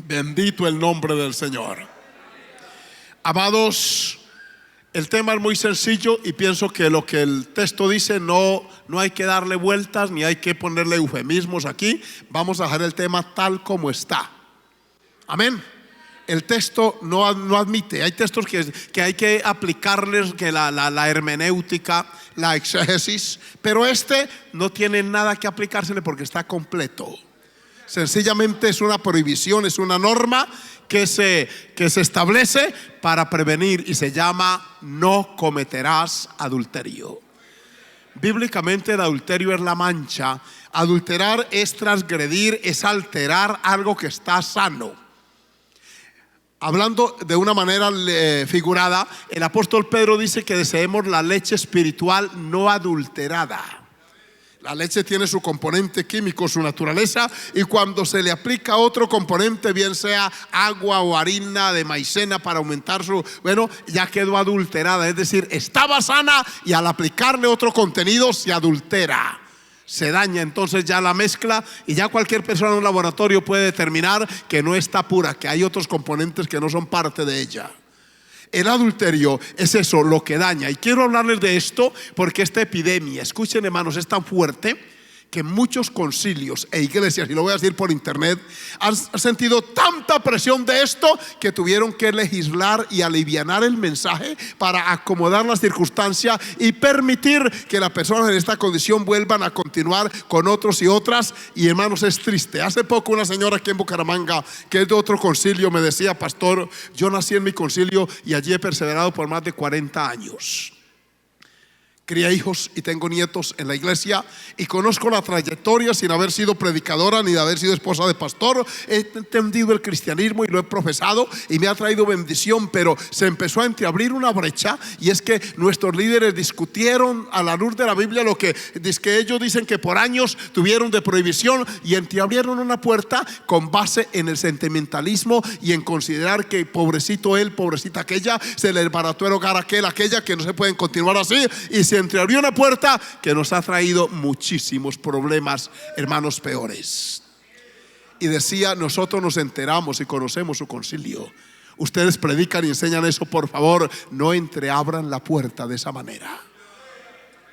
Bendito el nombre del Señor. Amados, el tema es muy sencillo y pienso que lo que el texto dice no hay que darle vueltas ni hay que ponerle eufemismos aquí. Vamos a dejar el tema tal como está. Amén. El texto no admite, hay textos que hay que aplicarles que la hermenéutica, la exégesis, pero este no tiene nada que aplicársele porque está completo. Sencillamente es una prohibición, es una norma que se establece para prevenir y se llama: no cometerás adulterio. Bíblicamente el adulterio es la mancha. Adulterar es transgredir, es alterar algo que está sano. Hablando de una manera figurada, el apóstol Pedro dice que deseemos la leche espiritual no adulterada. La leche tiene su componente químico, su naturaleza, y cuando se le aplica otro componente, bien sea agua o harina de maicena para aumentar ya quedó adulterada. Es decir, estaba sana y al aplicarle otro contenido se adultera. Se daña entonces ya la mezcla y ya cualquier persona en un laboratorio puede determinar que no está pura, que hay otros componentes que no son parte de ella. El adulterio es eso, lo que daña. Y quiero hablarles de esto porque esta epidemia, escuchen hermanos, es tan fuerte que muchos concilios e iglesias, y lo voy a decir por internet, han sentido tanta presión de esto que tuvieron que legislar y alivianar el mensaje para acomodar las circunstancias y permitir que las personas en esta condición vuelvan a continuar con otros y otras. Y hermanos, es triste. Hace poco una señora aquí en Bucaramanga, que es de otro concilio, me decía: pastor, yo nací en mi concilio y allí he perseverado por más de 40 años. Cría hijos y tengo nietos en la iglesia y conozco la trayectoria sin haber sido predicadora ni de haber sido esposa de pastor. He entendido el cristianismo y lo he profesado y me ha traído bendición, pero se empezó a entreabrir una brecha, y es que nuestros líderes discutieron a la luz de la Biblia lo que ellos dicen que por años tuvieron de prohibición, y entreabrieron una puerta con base en el sentimentalismo y en considerar que pobrecito él, pobrecita aquella, se le desbarató el hogar aquella, que no se pueden continuar así, y se entreabrió una puerta que nos ha traído muchísimos problemas, hermanos, peores. Y decía: nosotros nos enteramos y conocemos su concilio. Ustedes predican y enseñan eso, por favor, no entreabran la puerta de esa manera.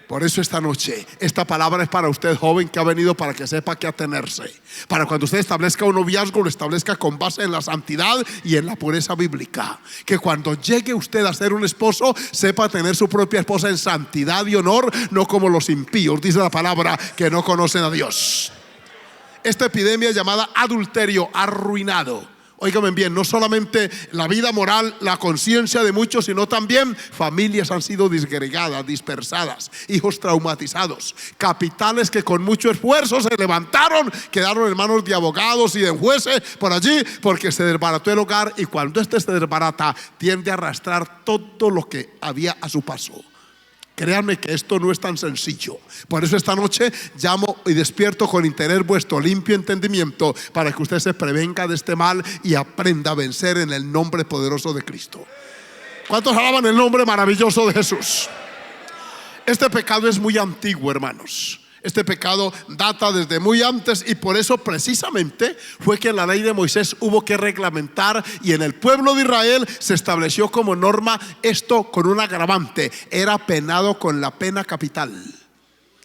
Por eso esta noche, esta palabra es para usted, joven, que ha venido para que sepa qué atenerse. Para cuando usted establezca un noviazgo, lo establezca con base en la santidad y en la pureza bíblica. Que cuando llegue usted a ser un esposo, sepa tener su propia esposa en santidad y honor, no como los impíos, dice la palabra, que no conocen a Dios. Esta epidemia llamada adulterio ha arruinado, óigame bien, no solamente la vida moral, la conciencia de muchos, sino también familias han sido disgregadas, dispersadas, hijos traumatizados, capitales que con mucho esfuerzo se levantaron, quedaron en manos de abogados y de jueces por allí, porque se desbarató el hogar, y cuando este se desbarata, tiende a arrastrar todo lo que había a su paso. Créanme que esto no es tan sencillo. Por eso esta noche llamo y despierto con interés vuestro limpio entendimiento, para que usted se prevenga de este mal y aprenda a vencer en el nombre poderoso de Cristo. ¿Cuántos alaban el nombre maravilloso de Jesús? Este pecado es muy antiguo, hermanos. Este pecado data desde muy antes, y por eso precisamente fue que en la ley de Moisés hubo que reglamentar, y en el pueblo de Israel se estableció como norma esto con un agravante: era penado con la pena capital.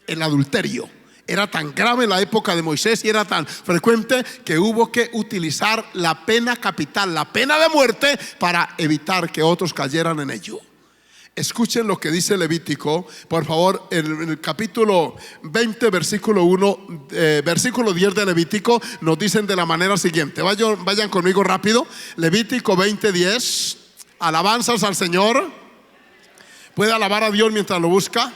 El adulterio era tan grave en la época de Moisés y era tan frecuente que hubo que utilizar la pena capital, la pena de muerte, para evitar que otros cayeran en ello. Escuchen lo que dice Levítico, por favor, en el capítulo 20, versículo 1, versículo 10 de Levítico, nos dicen de la manera siguiente. Vayan conmigo rápido. Levítico 20, 10. Alabanzas al Señor. ¿Puede alabar a Dios mientras lo busca?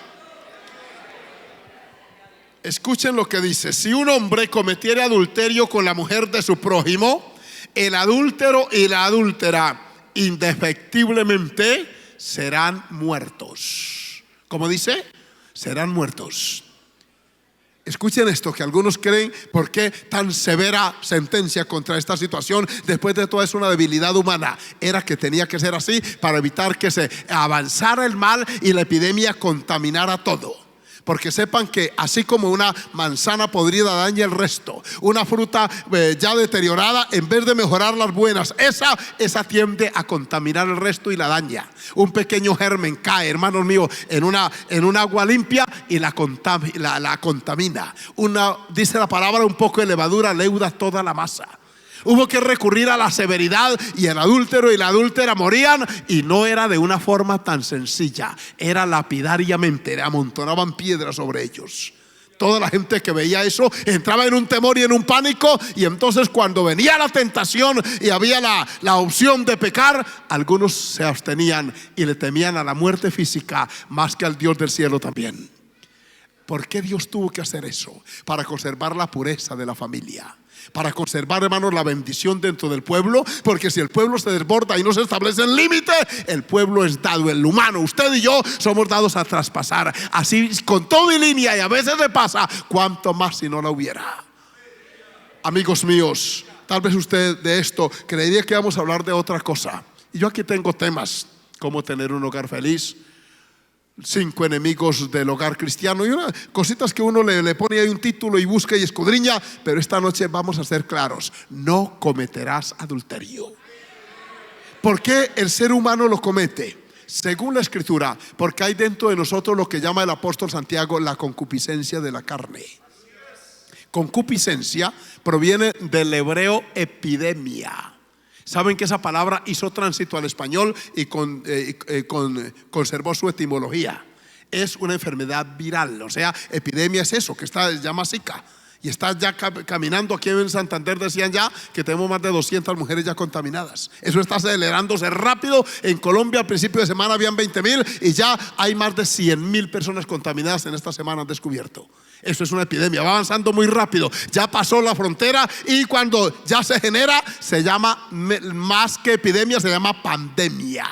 Escuchen lo que dice: si un hombre cometiere adulterio con la mujer de su prójimo, el adúltero y la adúltera indefectiblemente serán muertos. ¿Cómo dice? Serán muertos. Escuchen esto, que algunos creen: ¿por qué tan severa sentencia contra esta situación? Después de todo, es una debilidad humana. Era que tenía que ser así para evitar que se avanzara el mal y la epidemia contaminara todo. Porque sepan que así como una manzana podrida daña el resto, una fruta ya deteriorada, en vez de mejorar las buenas, esa tiende a contaminar el resto y la daña. Un pequeño germen cae, hermanos míos, en un agua limpia y la contamina. Dice la palabra, un poco de levadura leuda toda la masa. Hubo que recurrir a la severidad, y el adúltero y la adúltera morían, y no era de una forma tan sencilla, era lapidariamente, amontonaban piedras sobre ellos. Toda la gente que veía eso entraba en un temor y en un pánico, y entonces cuando venía la tentación y había la opción de pecar, algunos se abstenían y le temían a la muerte física más que al Dios del cielo también. ¿Por qué Dios tuvo que hacer eso? Para conservar la pureza de la familia, para conservar, hermanos, la bendición dentro del pueblo. Porque si el pueblo se desborda y no se establece el límite, el pueblo es dado, el humano, usted y yo somos dados a traspasar. Así con todo y línea, y a veces le pasa, cuánto más si no la hubiera. Amigos míos, tal vez usted de esto creería que vamos a hablar de otra cosa. Y yo aquí tengo temas: cómo tener un hogar feliz, 5 enemigos del hogar cristiano, y cositas que uno le pone ahí un título y busca y escudriña. Pero esta noche vamos a ser claros: no cometerás adulterio. ¿Por qué el ser humano lo comete? Según la Escritura, porque hay dentro de nosotros lo que llama el apóstol Santiago la concupiscencia de la carne. Concupiscencia proviene del hebreo epidemia. Saben que esa palabra hizo tránsito al español y conservó su etimología. Es una enfermedad viral, o sea, epidemia es eso, que se llama Zika. Y está ya caminando. Aquí en Santander decían ya que tenemos más de 200 mujeres ya contaminadas. Eso está acelerándose rápido. En Colombia al principio de semana habían 20,000 y ya hay más de 100,000 personas contaminadas en esta semana, han descubierto. Esto es una epidemia, va avanzando muy rápido. Ya pasó la frontera, y cuando ya se genera, se llama, más que epidemia, se llama pandemia.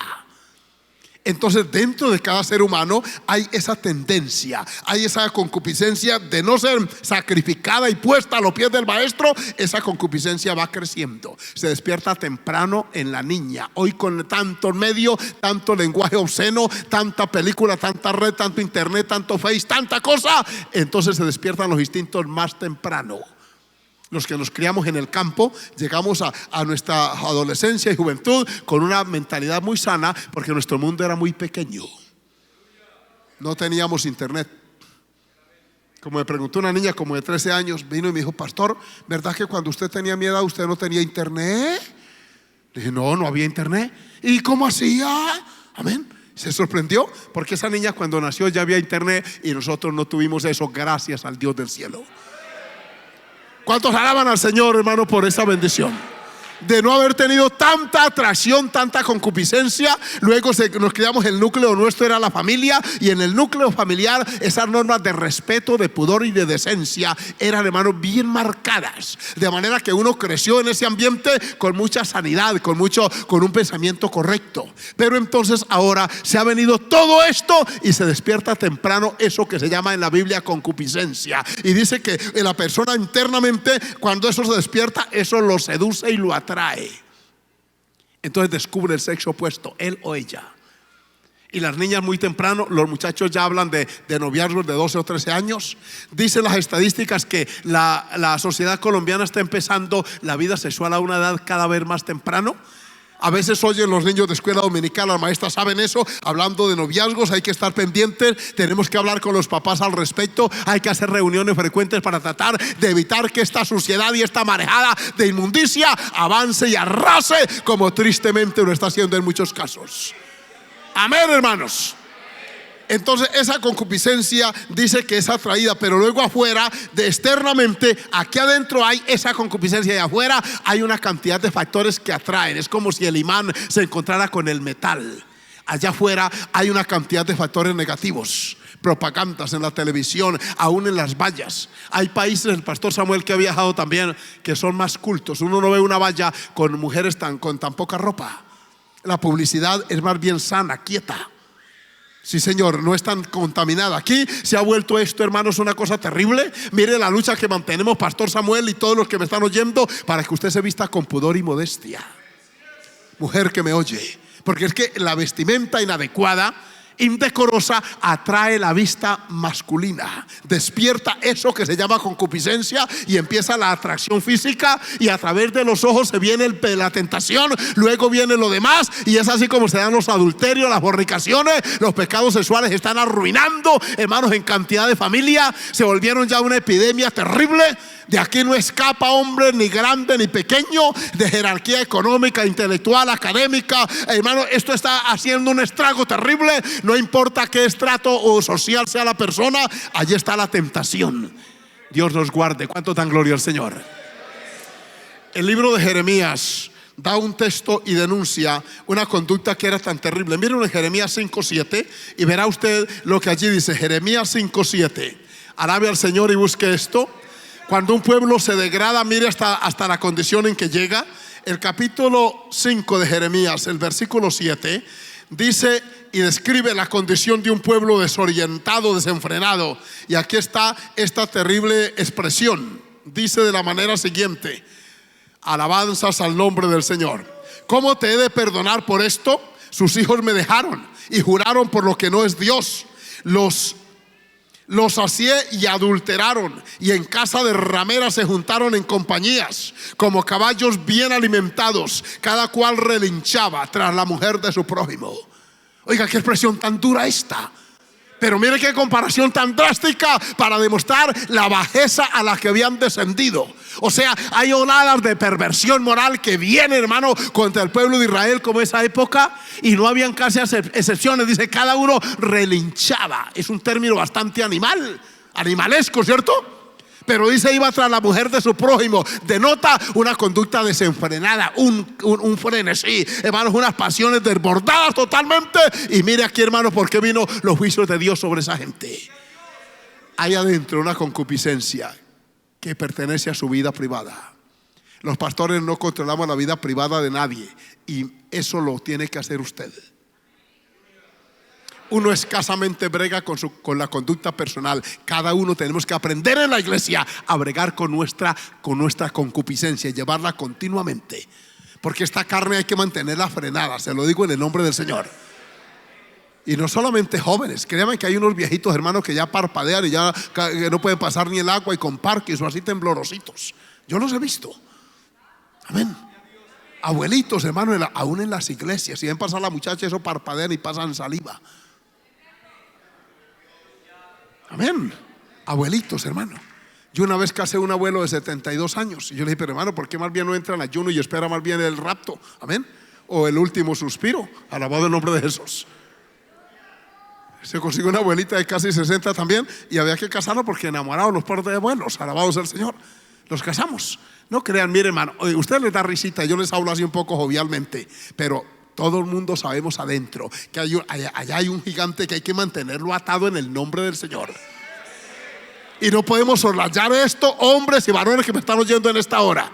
Entonces dentro de cada ser humano hay esa tendencia, hay esa concupiscencia de no ser sacrificada y puesta a los pies del maestro. Esa concupiscencia va creciendo, se despierta temprano en la niña. Hoy con tanto medio, tanto lenguaje obsceno, tanta película, tanta red, tanto internet, tanto face, tanta cosa, entonces se despiertan los instintos más temprano. Los que nos criamos en el campo llegamos a nuestra adolescencia y juventud con una mentalidad muy sana, porque nuestro mundo era muy pequeño. No teníamos internet. Como me preguntó una niña como de 13 años, vino y me dijo: pastor, ¿verdad que cuando usted tenía mi edad usted no tenía internet? Le dije: no había internet. ¿Y cómo hacía? Amén. Se sorprendió, porque esa niña cuando nació ya había internet y nosotros no tuvimos eso, gracias al Dios del cielo. ¿Cuántos alaban al Señor, hermano, por esa bendición? De no haber tenido tanta atracción, tanta concupiscencia. Luego nos criamos, el núcleo nuestro era la familia, y en el núcleo familiar esas normas de respeto, de pudor y de decencia eran, hermano, bien marcadas. De manera que uno creció en ese ambiente con mucha sanidad, con un pensamiento correcto. Pero entonces ahora se ha venido todo esto y se despierta temprano eso que se llama en la Biblia concupiscencia. Y dice que la persona internamente, cuando eso se despierta, eso lo seduce y lo atrae. Entonces descubre el sexo opuesto, él o ella. Y las niñas muy temprano, los muchachos ya hablan de noviazgos de 12 o 13 años. Dicen las estadísticas que la sociedad colombiana está empezando la vida sexual a una edad cada vez más temprano. A veces oyen los niños de escuela dominical, las maestras saben eso, hablando de noviazgos. Hay que estar pendientes, tenemos que hablar con los papás al respecto. Hay que hacer reuniones frecuentes para tratar de evitar que esta suciedad y esta marejada de inmundicia avance y arrase, como tristemente lo está haciendo en muchos casos. Amén, hermanos. Entonces esa concupiscencia dice que es atraída, pero luego afuera, externamente, aquí adentro hay esa concupiscencia y afuera hay una cantidad de factores que atraen. Es como si el imán se encontrara con el metal. Allá afuera hay una cantidad de factores negativos, propagandas en la televisión, aún en las vallas. Hay países, el pastor Samuel que ha viajado también, que son más cultos. Uno no ve una valla con mujeres con tan poca ropa. La publicidad es más bien sana, quieta. Sí, señor, no es tan contaminada. Aquí se ha vuelto esto, hermanos, una cosa terrible. Mire la lucha que mantenemos, pastor Samuel y todos los que me están oyendo, para que usted se vista con pudor y modestia. Mujer que me oye, porque es que la vestimenta inadecuada indecorosa atrae la vista masculina, despierta eso que se llama concupiscencia y empieza la atracción física, y a través de los ojos se viene la tentación, luego viene lo demás, y es así como se dan los adulterios, las fornicaciones, los pecados sexuales están arruinando, hermanos, en cantidad de familia, se volvieron ya una epidemia terrible. De aquí no escapa hombre, ni grande ni pequeño, de jerarquía económica, intelectual, académica. Hermano, esto está haciendo un estrago terrible. No importa qué estrato o social sea la persona, allí está la tentación. Dios nos guarde. ¿Cuánto dan gloria al Señor? El libro de Jeremías da un texto y denuncia una conducta que era tan terrible. Miren en Jeremías 5:7 y verá usted lo que allí dice. Jeremías 5:7. Alabe al Señor y busque esto. Cuando un pueblo se degrada, mire hasta la condición en que llega. El capítulo 5 de Jeremías, el versículo 7, dice y describe la condición de un pueblo desorientado, desenfrenado. Y aquí está esta terrible expresión. Dice de la manera siguiente: alabanzas al nombre del Señor. ¿Cómo te he de perdonar por esto? Sus hijos me dejaron y juraron por lo que no es Dios. Los sacié y adulteraron, y en casa de rameras se juntaron en compañías, como caballos bien alimentados, cada cual relinchaba tras la mujer de su prójimo. Oiga, qué expresión tan dura esta. Pero mire qué comparación tan drástica para demostrar la bajeza a la que habían descendido. O sea, hay oladas de perversión moral que vienen, hermano, contra el pueblo de Israel como esa época, y no habían casi excepciones. Dice, cada uno relinchaba. Es un término bastante animalesco, ¿cierto? Pero dice, iba tras la mujer de su prójimo. Denota una conducta desenfrenada, un frenesí, hermanos, unas pasiones desbordadas totalmente. Y mire aquí, hermanos, por qué vino los juicios de Dios sobre esa gente. Hay adentro una concupiscencia que pertenece a su vida privada. Los pastores no controlamos la vida privada de nadie, y eso lo tiene que hacer usted. Uno escasamente brega con la conducta personal. Cada uno tenemos que aprender en la iglesia a bregar con nuestra concupiscencia y llevarla continuamente, porque esta carne hay que mantenerla frenada. Se lo digo en el nombre del Señor. Y no solamente jóvenes, créanme que hay unos viejitos, hermanos, que ya parpadean y ya que no pueden pasar ni el agua, y con parques o así temblorositos. Yo los he visto. Amén. Abuelitos, hermanos, aún en las iglesias, si ven pasar a la muchacha, eso parpadean y pasan saliva. Amén. Abuelitos, hermano. Yo una vez casé a un abuelo de 72 años y yo le dije, pero hermano, ¿por qué más bien no entra en ayuno y espera más bien el rapto? Amén. O el último suspiro. Alabado el nombre de Jesús. Se consiguió una abuelita de casi 60 también, y había que casarlo porque enamorados los padres de abuelos. Alabados el Señor. Los casamos. No crean, mire, hermano, usted les da risita, yo les hablo así un poco jovialmente, pero todo el mundo sabemos adentro que allá hay un gigante que hay que mantenerlo atado en el nombre del Señor. Y no podemos soslayar esto, hombres y varones que me están oyendo en esta hora.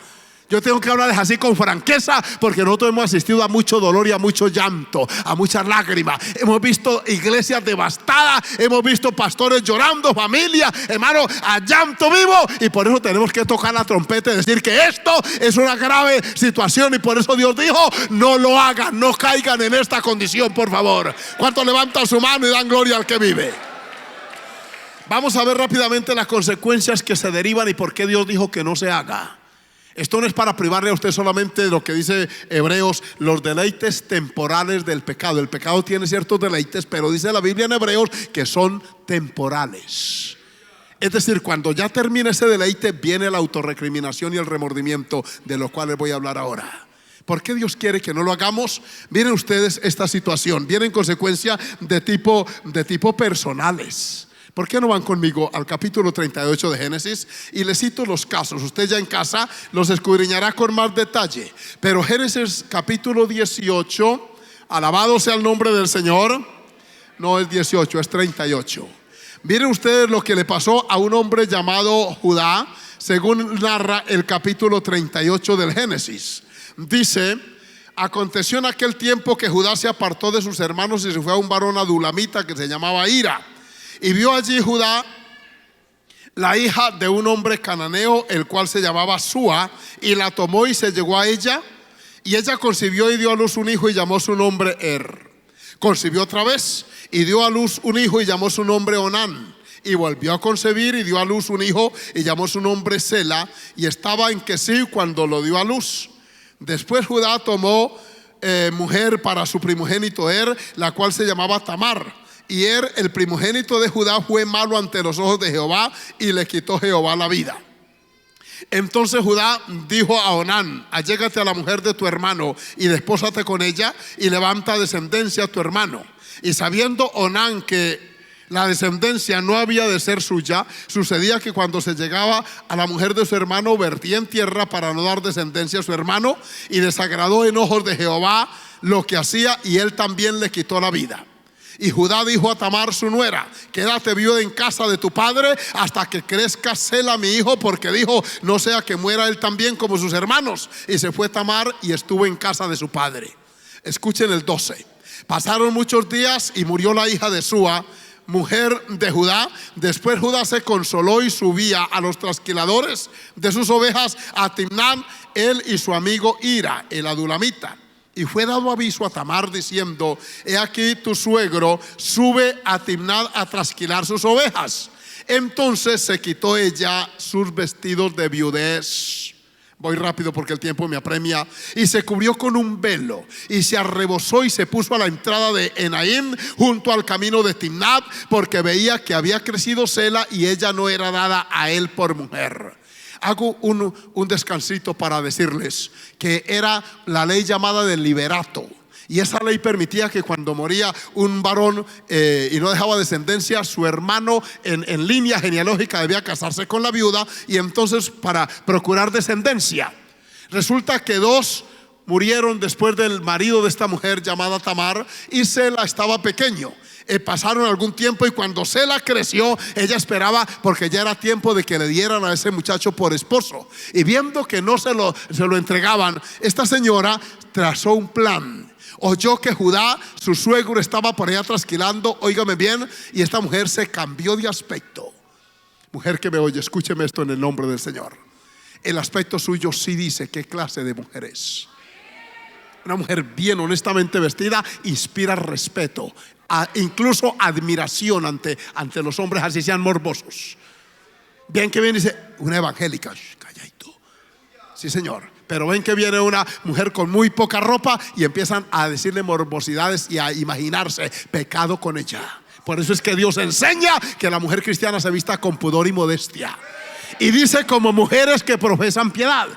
Yo tengo que hablarles así con franqueza, porque nosotros hemos asistido a mucho dolor y a mucho llanto, a muchas lágrimas. Hemos visto iglesias devastadas, hemos visto pastores llorando, familia, hermano, a llanto vivo. Y por eso tenemos que tocar la trompeta y decir que esto es una grave situación. Y por eso Dios dijo, no lo hagan, no caigan en esta condición, por favor. ¿Cuántos levantan su mano y dan gloria al que vive? Vamos a ver rápidamente las consecuencias que se derivan y por qué Dios dijo que no se haga. Esto no es para privarle a usted solamente de lo que dice Hebreos, los deleites temporales del pecado. El pecado tiene ciertos deleites, pero dice la Biblia en Hebreos que son temporales. Es decir, cuando ya termina ese deleite, viene la autorrecriminación y el remordimiento, de los cuales voy a hablar ahora. ¿Por qué Dios quiere que no lo hagamos? Miren ustedes esta situación. Vienen consecuencias de tipo personales. ¿Por qué no van conmigo al capítulo 38 de Génesis? Y les cito los casos. Usted ya en casa los escudriñará con más detalle. Pero Génesis capítulo 18, alabado sea el nombre del Señor. No es 18, es 38. Miren ustedes lo que le pasó a un hombre llamado Judá, según narra el capítulo 38 del Génesis. Dice, aconteció en aquel tiempo que Judá se apartó de sus hermanos y se fue a un varón adulamita que se llamaba Hira. Y vio allí Judá la hija de un hombre cananeo, el cual se llamaba Súa, y la tomó y se llegó a ella, y ella concibió y dio a luz un hijo y llamó su nombre Er. Concibió otra vez y dio a luz un hijo y llamó su nombre Onán. Y volvió a concebir y dio a luz un hijo y llamó su nombre Sela. Y estaba en Quesí cuando lo dio a luz. Después Judá tomó mujer para su primogénito la cual se llamaba Tamar. Y el primogénito de Judá, fue malo ante los ojos de Jehová y le quitó Jehová la vida. Entonces Judá dijo a Onán: allégate a la mujer de tu hermano y despósate con ella y levanta descendencia a tu hermano. Y sabiendo Onán que la descendencia no había de ser suya, sucedía que cuando se llegaba a la mujer de su hermano, vertía en tierra para no dar descendencia a su hermano, y desagradó en ojos de Jehová lo que hacía, y él también le quitó la vida. Y Judá dijo a Tamar su nuera: quédate viuda en casa de tu padre hasta que crezca Sela mi hijo, porque dijo: no sea que muera él también como sus hermanos. Y se fue Tamar y estuvo en casa de su padre. Escuchen el 12. Pasaron muchos días y murió la hija de Súa, mujer de Judá. Después Judá se consoló y subía a los trasquiladores de sus ovejas a Timnán, él y su amigo Ira, el adulamita. Y fue dado aviso a Tamar diciendo: he aquí tu suegro sube a Timnán a trasquilar sus ovejas. Entonces se quitó ella sus vestidos de viudez. Voy rápido porque el tiempo me apremia. Y se cubrió con un velo y se arrebozó y se puso a la entrada de Enaim, junto al camino de Timnat, porque veía que había crecido Sela y ella no era dada a él por mujer. Hago un descansito para decirles que era la ley llamada del liberato. Y esa ley permitía que cuando moría un varón y no dejaba descendencia, su hermano en línea genealógica debía casarse con la viuda, y entonces para procurar descendencia. Resulta que 2 murieron después del marido de esta mujer llamada Tamar, y Sela estaba pequeño. Pasaron algún tiempo y cuando Sela creció, ella esperaba, porque ya era tiempo de que le dieran a ese muchacho por esposo. Y viendo que no se lo entregaban, esta señora trazó un plan. Oyó que Judá, su suegro, estaba por allá trasquilando, óigame bien, y esta mujer se cambió de aspecto. Mujer que me oye, escúcheme esto en el nombre del Señor. El aspecto suyo sí dice qué clase de mujer es. Una mujer bien honestamente vestida inspira respeto, incluso admiración ante los hombres, así sean morbosos. Bien que viene y dice: una evangélica, calladito. Sí, señor. Pero ven que viene una mujer con muy poca ropa y empiezan a decirle morbosidades y a imaginarse pecado con ella. Por eso es que Dios enseña que la mujer cristiana se vista con pudor y modestia. Y dice: como mujeres que profesan piedad.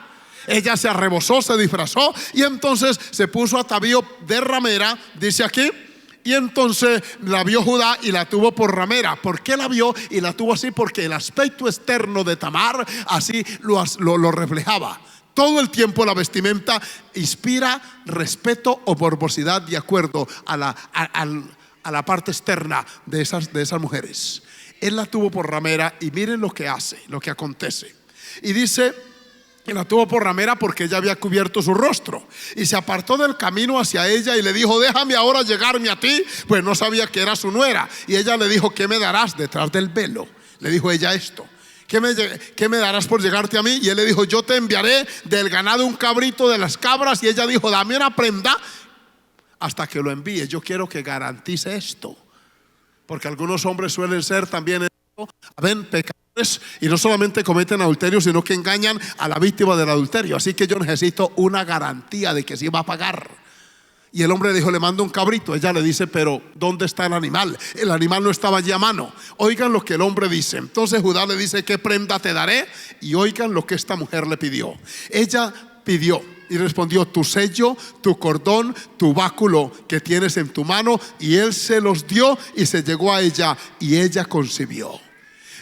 Ella se arrebozó, se disfrazó y entonces se puso atavío de ramera, dice aquí. Y entonces la vio Judá y la tuvo por ramera. ¿Por qué la vio y la tuvo así? Porque el aspecto externo de Tamar así lo reflejaba. Todo el tiempo la vestimenta inspira respeto o morbosidad de acuerdo a la parte externa de esas mujeres. Él la tuvo por ramera y miren lo que hace, lo que acontece. Y dice que la tuvo por ramera porque ella había cubierto su rostro. Y se apartó del camino hacia ella y le dijo: déjame ahora llegarme a ti, pues no sabía que era su nuera. Y ella le dijo: ¿qué me darás detrás del velo? Le dijo ella esto: ¿Qué me darás por llegarte a mí? Y él le dijo: yo te enviaré del ganado un cabrito de las cabras. Y ella dijo: dame una prenda hasta que lo envíe. Yo quiero que garantice esto, porque algunos hombres suelen ser también pecadores, y no solamente cometen adulterio, sino que engañan a la víctima del adulterio. Así que yo necesito una garantía de que sí va a pagar. Y el hombre dijo: le mando un cabrito. Ella le dice: pero ¿dónde está el animal? El animal no estaba allí a mano. Oigan lo que el hombre dice. Entonces Judá le dice: ¿qué prenda te daré? Y oigan lo que esta mujer le pidió. Ella pidió y respondió: tu sello, tu cordón, tu báculo que tienes en tu mano. Y él se los dio y se llegó a ella y ella concibió.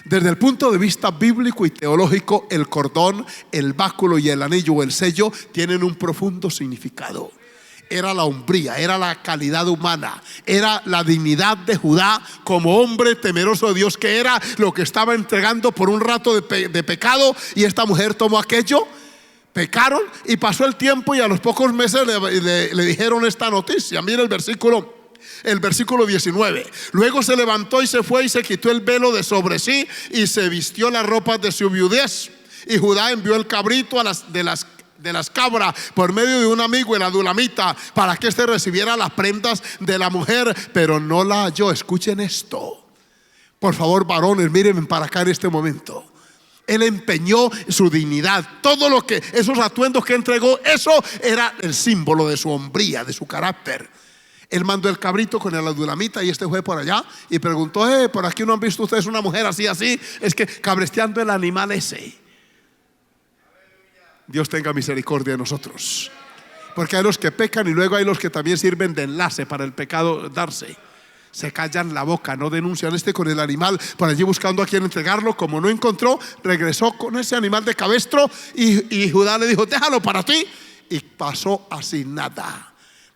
Desde el punto de vista bíblico y teológico, el cordón, el báculo y el anillo o el sello tienen un profundo significado. Era la hombría, era la calidad humana, era la dignidad de Judá como hombre temeroso de Dios, que era lo que estaba entregando por un rato de pecado. Y esta mujer tomó aquello, pecaron y pasó el tiempo, y a los pocos meses le dijeron esta noticia. Mira el versículo 19. Luego se levantó y se fue y se quitó el velo de sobre sí y se vistió las ropas de su viudez. Y Judá envió el cabrito de de la escabra por medio de un amigo en Adulamita, para que éste recibiera las prendas de la mujer, pero no la halló. Escuchen esto, por favor, varones, mírenme para acá en este momento. Él empeñó su dignidad, todo lo que, esos atuendos que entregó, eso era el símbolo de su hombría, de su carácter. Él mandó el cabrito con el adulamita y este fue por allá y preguntó: por aquí no han visto ustedes una mujer así, así. Es que cabresteando el animal ese. Dios tenga misericordia de nosotros, porque hay los que pecan y luego hay los que también sirven de enlace para el pecado darse. Se callan la boca, no denuncian. Este con el animal por allí buscando a quien entregarlo. Como no encontró, regresó con ese animal de cabestro y Judá le dijo: déjalo para ti. Y pasó así, nada.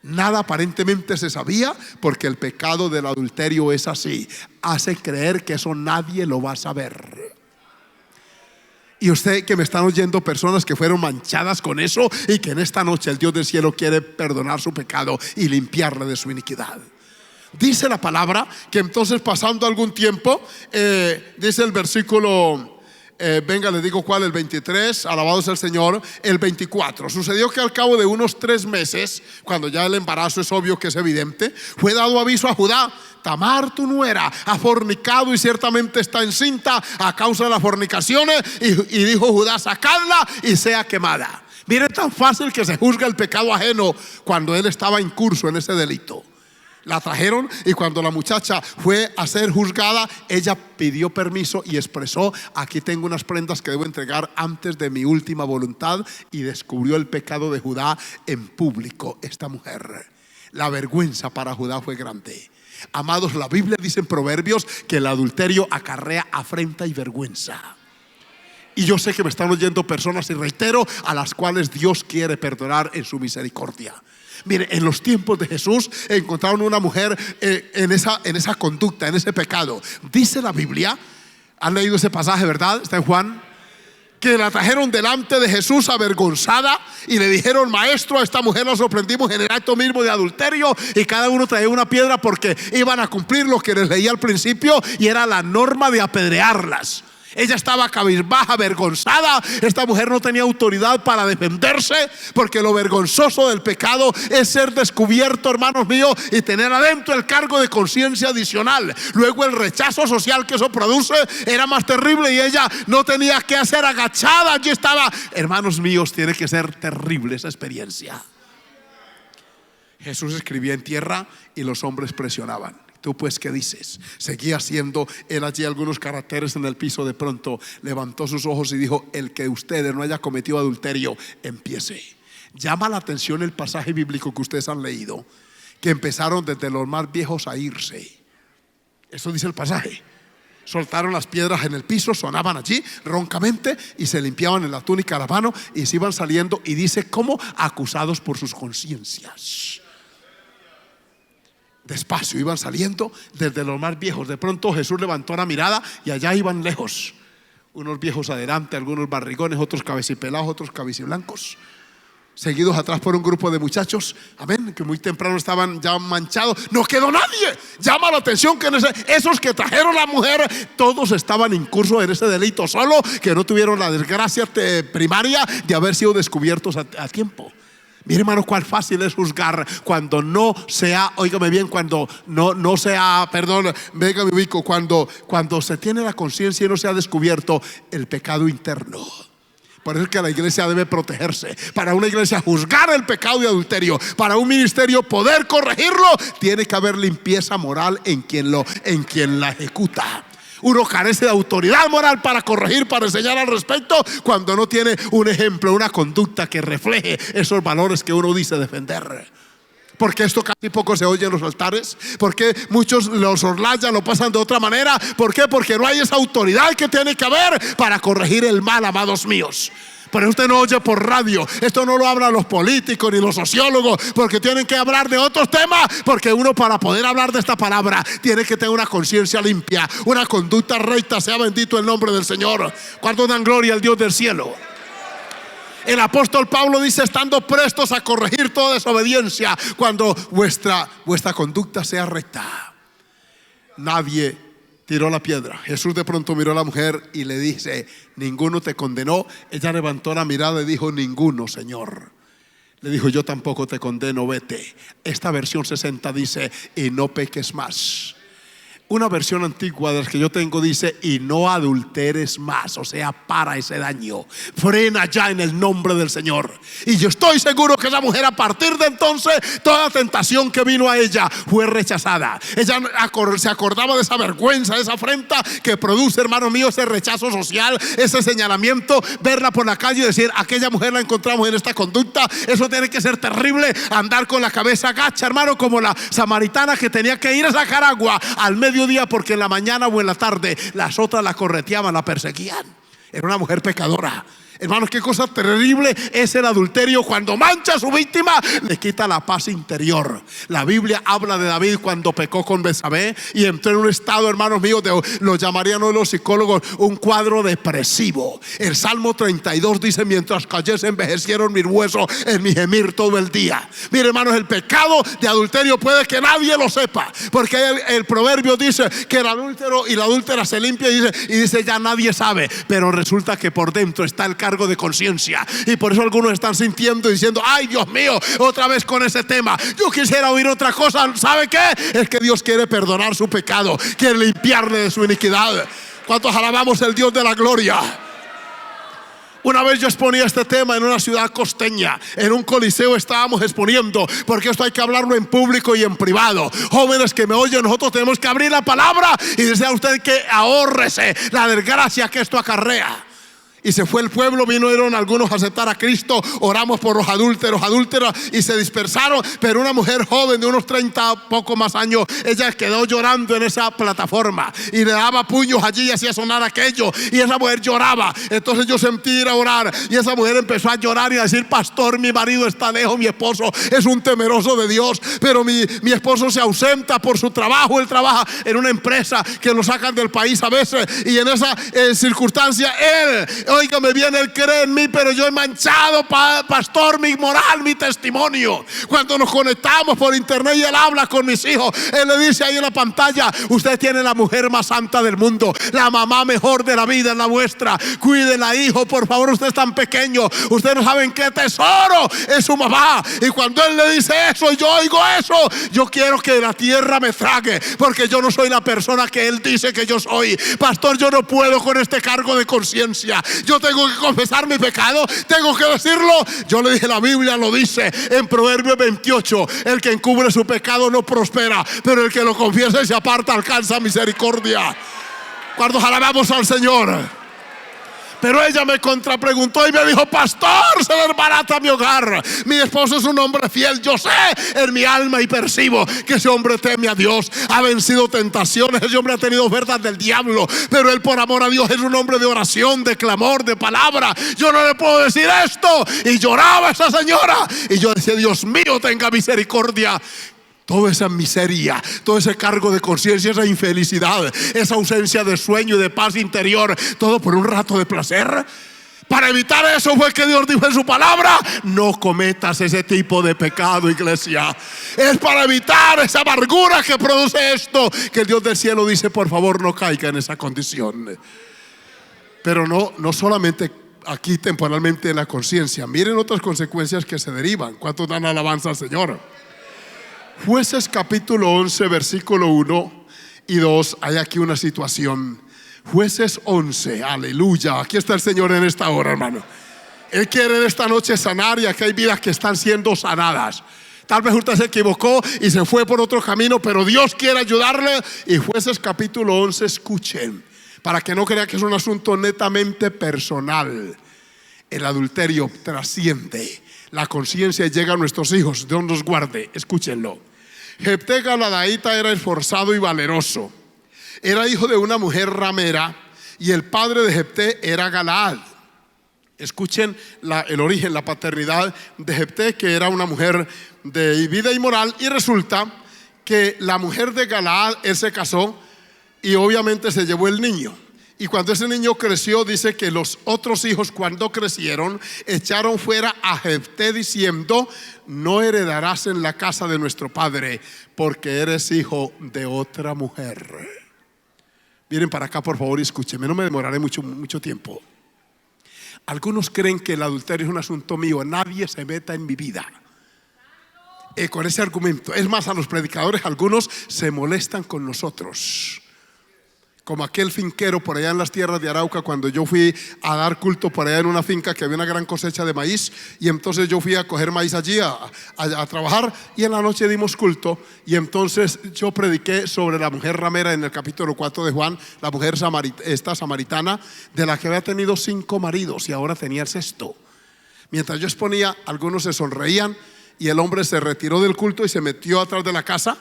Nada aparentemente se sabía, porque el pecado del adulterio es así. Hace creer que eso nadie lo va a saber. Y usted que me están oyendo, personas que fueron manchadas con eso, y que en esta noche el Dios del cielo quiere perdonar su pecado y limpiarle de su iniquidad. Dice la palabra que entonces, pasando algún tiempo, dice el versículo, venga, le digo cuál, el 23, alabado sea el Señor. El 24, sucedió que al cabo de unos 3 meses, cuando ya el embarazo es obvio que es evidente, fue dado aviso a Judá: Tamar tu nuera ha fornicado y ciertamente está encinta a causa de las fornicaciones. Y dijo Judá: sacadla y sea quemada. Mire, tan fácil que se juzga el pecado ajeno cuando él estaba incurso en ese delito. La trajeron y cuando la muchacha fue a ser juzgada, ella pidió permiso y expresó: aquí tengo unas prendas que debo entregar antes de mi última voluntad. Y descubrió el pecado de Judá en público esta mujer. La vergüenza para Judá fue grande. Amados, la Biblia dice en Proverbios que el adulterio acarrea afrenta y vergüenza. Y yo sé que me están oyendo personas, y reitero, a las cuales Dios quiere perdonar en su misericordia. Mire, en los tiempos de Jesús encontraron una mujer en esa conducta, en ese pecado. Dice la Biblia, han leído ese pasaje, ¿verdad? Está en Juan. Que la trajeron delante de Jesús avergonzada y le dijeron: maestro, a esta mujer la sorprendimos en el acto mismo de adulterio. Y cada uno traía una piedra, porque iban a cumplir lo que les leía al principio, y era la norma de apedrearlas. Ella estaba cabizbaja, avergonzada. Esta mujer no tenía autoridad para defenderse, porque lo vergonzoso del pecado es ser descubierto, hermanos míos, y tener adentro el cargo de conciencia adicional. Luego el rechazo social que eso produce era más terrible, y ella no tenía que hacer, agachada, allí estaba. Hermanos míos, tiene que ser terrible esa experiencia. Jesús escribía en tierra y los hombres presionaban. Tú pues, ¿qué dices? Seguía haciendo él allí algunos caracteres en el piso. De pronto levantó sus ojos y dijo: el que ustedes no haya cometido adulterio, empiece. Llama la atención el pasaje bíblico que ustedes han leído, que empezaron desde los más viejos a irse. Eso dice el pasaje. Soltaron las piedras en el piso, sonaban allí roncamente y se limpiaban en la túnica a la mano y se iban saliendo. Y dice: como acusados por sus conciencias. Despacio iban saliendo desde los más viejos. De pronto Jesús levantó la mirada y allá iban lejos, unos viejos adelante, algunos barrigones, otros cabecipelados, otros cabeciblancos, seguidos atrás por un grupo de muchachos, amén, que muy temprano estaban ya manchados. No quedó nadie. Llama la atención que esos que trajeron la mujer, todos estaban incursos en ese delito, solo que no tuvieron la desgracia primaria de haber sido descubiertos a tiempo. Mire, hermano, cuál fácil es juzgar cuando no sea, óigame bien, cuando no sea, perdón, venga, me ubico, cuando se tiene la conciencia y no se ha descubierto el pecado interno. Por eso es que la iglesia debe protegerse. Para una iglesia juzgar el pecado de adulterio, para un ministerio poder corregirlo, tiene que haber limpieza moral en quien la ejecuta. Uno carece de autoridad moral para corregir, para enseñar al respecto, cuando no tiene un ejemplo, una conducta que refleje esos valores que uno dice defender. Porque esto casi poco se oye en los altares. Porque muchos los orlayan, lo pasan de otra manera. ¿Por qué? Porque no hay esa autoridad que tiene que haber para corregir el mal, amados míos. Pero usted no oye por radio. Esto no lo hablan los políticos ni los sociólogos, porque tienen que hablar de otros temas. Porque uno, para poder hablar de esta palabra, tiene que tener una conciencia limpia, una conducta recta. Sea bendito el nombre del Señor. ¿Cuántos dan gloria al Dios del cielo? El apóstol Pablo dice: estando prestos a corregir toda desobediencia, cuando vuestra conducta sea recta. Nadie tiró la piedra. Jesús de pronto miró a la mujer y le dice: ninguno te condenó. Ella levantó la mirada y dijo: ninguno, Señor. Le dijo: yo tampoco te condeno, vete. Esta versión 60 dice: y no peques más. Una versión antigua de las que yo tengo dice: y no adulteres más. O sea, para ese daño, frena ya en el nombre del Señor. Y yo estoy seguro que esa mujer, a partir de entonces, toda tentación que vino a ella fue rechazada. Ella se acordaba de esa vergüenza, de esa afrenta que produce, hermano mío, ese rechazo social, ese señalamiento. Verla por la calle y decir: aquella mujer la encontramos en esta conducta. Eso tiene que ser terrible. Andar con la cabeza gacha, hermano, como la samaritana que tenía que ir a sacar agua al mediodía, porque en la mañana o en la tarde las otras la correteaban, la perseguían. Era una mujer pecadora. Hermanos, qué cosa terrible es el adulterio. Cuando mancha a su víctima, le quita la paz interior. La Biblia habla de David cuando pecó con Betsabé y entró en un estado, hermanos míos, lo llamarían hoy los psicólogos un cuadro depresivo. El Salmo 32 dice: mientras callé se envejecieron mis huesos en mi gemir todo el día. Mire, hermanos, el pecado de adulterio puede que nadie lo sepa, porque el proverbio dice que el adúltero y la adúltera se limpia, y dice ya nadie sabe, pero resulta que por dentro está el cargo de conciencia. Y por eso algunos están sintiendo y diciendo: ay, Dios mío, otra vez con ese tema. Yo quisiera oír otra cosa. ¿Sabe qué? Es que Dios quiere perdonar su pecado, quiere limpiarle de su iniquidad. ¿Cuántos alabamos el Dios de la gloria? Una vez yo exponía este tema en una ciudad costeña, en un coliseo estábamos exponiendo, porque esto hay que hablarlo en público y en privado. Jóvenes que me oyen, nosotros tenemos que abrir la palabra y decir a usted que ahórrese la desgracia que esto acarrea. Y se fue el pueblo, vinieron algunos a aceptar a Cristo, oramos por los adúlteros, adúlteras, y se dispersaron. Pero una mujer joven de unos 30 poco más años, ella quedó llorando en esa plataforma y le daba puños allí y hacía sonar aquello, y esa mujer lloraba. Entonces yo sentí ir a orar, y esa mujer empezó a llorar y a decir: pastor, mi marido está lejos, mi esposo es un temeroso de Dios, pero mi esposo se ausenta por su trabajo. Él trabaja en una empresa que lo sacan del país a veces, y en esa circunstancia él, óigame bien, él cree en mí, pero yo he manchado, pastor, mi moral, mi testimonio. Cuando nos conectamos por internet y él habla con mis hijos, él le dice ahí en la pantalla: usted tiene la mujer más santa del mundo, la mamá mejor de la vida es la vuestra, cuídela, hijo, por favor, usted es tan pequeño, usted no saben qué tesoro es su mamá. Y cuando él le dice eso y yo oigo eso, yo quiero que la tierra me trague, porque yo no soy la persona que él dice que yo soy. Pastor, yo no puedo con este cargo de conciencia. Yo tengo que confesar mi pecado, tengo que decirlo. Yo le dije: la Biblia lo dice en Proverbios 28: el que encubre su pecado no prospera, pero el que lo confiesa y se aparta alcanza misericordia. ¿Cuántos alabamos al Señor? Pero ella me contrapreguntó y me dijo: pastor, se desbarata mi hogar, mi esposo es un hombre fiel, yo sé en mi alma y percibo que ese hombre teme a Dios, ha vencido tentaciones, ese hombre ha tenido ofertas del diablo, pero él, por amor a Dios, es un hombre de oración, de clamor, de palabra. Yo no le puedo decir esto. Y lloraba esa señora, y yo decía: Dios mío, tenga misericordia. Toda esa miseria, todo ese cargo de conciencia, esa infelicidad, esa ausencia de sueño y de paz interior, todo por un rato de placer. Para evitar eso fue que Dios dijo en su palabra: no cometas ese tipo de pecado, iglesia. Es para evitar esa amargura que produce esto, que el Dios del cielo dice: por favor, no caiga en esa condición. Pero no solamente aquí temporalmente en la conciencia. Miren otras consecuencias que se derivan. ¿Cuántos dan alabanza al Señor? Jueces capítulo 11 versículo 1 y 2. Hay aquí una situación. Jueces 11, aleluya. Aquí está el Señor en esta hora, hermano. Él quiere en esta noche sanar, y aquí hay vidas que están siendo sanadas. Tal vez usted se equivocó y se fue por otro camino, pero Dios quiere ayudarle. Y Jueces capítulo 11, escuchen, para que no crea que es un asunto netamente personal. El adulterio trasciende la conciencia y llega a nuestros hijos. Dios nos guarde, escúchenlo. Jefté Galadaíta era esforzado y valeroso. Era hijo de una mujer ramera, y el padre de Jefté era Galaad. Escuchen el origen, la paternidad de Jefté, que era una mujer de vida inmoral. Y resulta que la mujer de Galaad, él se casó y obviamente se llevó el niño. Y cuando ese niño creció, dice que los otros hijos, cuando crecieron, echaron fuera a Jefté diciendo: no heredarás en la casa de nuestro padre, porque eres hijo de otra mujer. Miren para acá por favor y escúchenme, no me demoraré mucho tiempo. Algunos creen que el adulterio es un asunto mío, nadie se meta en mi vida. Con ese argumento, es más, a los predicadores algunos se molestan con nosotros, como aquel finquero por allá en las tierras de Arauca, cuando yo fui a dar culto por allá en una finca que había una gran cosecha de maíz, y entonces yo fui a coger maíz allí a trabajar, y en la noche dimos culto, y entonces yo prediqué sobre la mujer ramera en el capítulo 4 de Juan, la mujer samaritana, de la que había tenido 5 maridos y ahora tenía el 6º. Mientras yo exponía, algunos se sonreían, y el hombre se retiró del culto y se metió atrás de la casa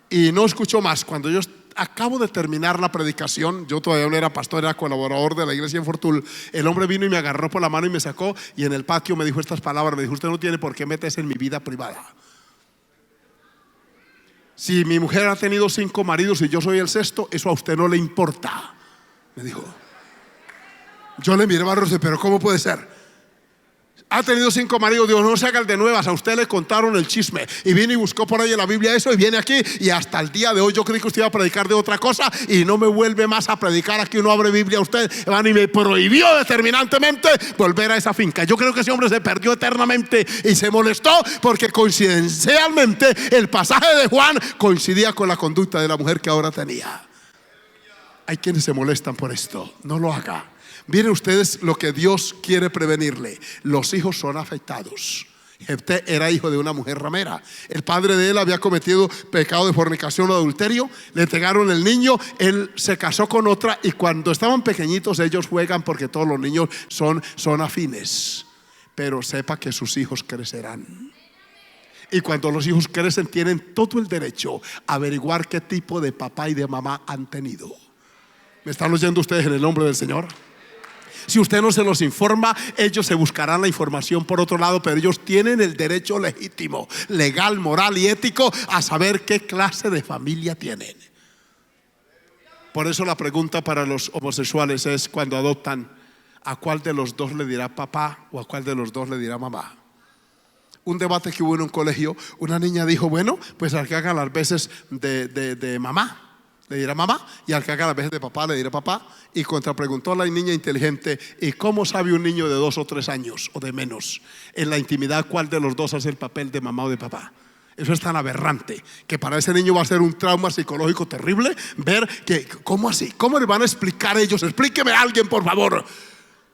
y no escuchó más. Cuando yo acabo de terminar la predicación, yo todavía no era pastor, era colaborador de la iglesia en Fortul, el hombre vino y me agarró por la mano y me sacó, y en el patio me dijo estas palabras, me dijo: usted no tiene por qué meterse en mi vida privada. Si mi mujer ha tenido 5 maridos y yo soy el 6º, eso a usted no le importa, me dijo. Yo le miré barro y dije: pero ¿cómo puede ser? Ha tenido 5 maridos. Dios, no se haga el de nuevas, a usted le contaron el chisme y vino y buscó por ahí en la Biblia eso y viene aquí, y hasta el día de hoy yo creí que usted iba a predicar de otra cosa y no me vuelve más a predicar. Aquí uno abre Biblia a usted, y me prohibió determinantemente volver a esa finca. Yo creo que ese hombre se perdió eternamente y se molestó porque coincidencialmente el pasaje de Juan coincidía con la conducta de la mujer que ahora tenía. Hay quienes se molestan por esto, no lo haga. Miren ustedes lo que Dios quiere prevenirle. Los hijos son afectados. Jefté era hijo de una mujer ramera. El padre de él había cometido pecado de fornicación o adulterio. Le entregaron el niño, él se casó con otra, y cuando estaban pequeñitos ellos juegan, porque todos los niños son afines. Pero sepa que sus hijos crecerán. Y cuando los hijos crecen tienen todo el derecho a averiguar qué tipo de papá y de mamá han tenido. ¿Me están oyendo ustedes en el nombre del Señor? Si usted no se los informa, ellos se buscarán la información por otro lado, pero ellos tienen el derecho legítimo, legal, moral y ético a saber qué clase de familia tienen. Por eso la pregunta para los homosexuales es, cuando adoptan, ¿a cuál de los dos le dirá papá o a cuál de los dos le dirá mamá? Un debate que hubo en un colegio, una niña dijo: bueno, pues al que haga las veces de mamá le dirá mamá, y al que haga las veces de papá le dirá papá. Y contrapreguntó a la niña inteligente: ¿y cómo sabe un niño de 2 o 3 años o de menos en la intimidad cuál de los dos hace el papel de mamá o de papá? Eso es tan aberrante que para ese niño va a ser un trauma psicológico terrible ver que, ¿cómo así? ¿Cómo le van a explicar ellos? Explíqueme a alguien, por favor.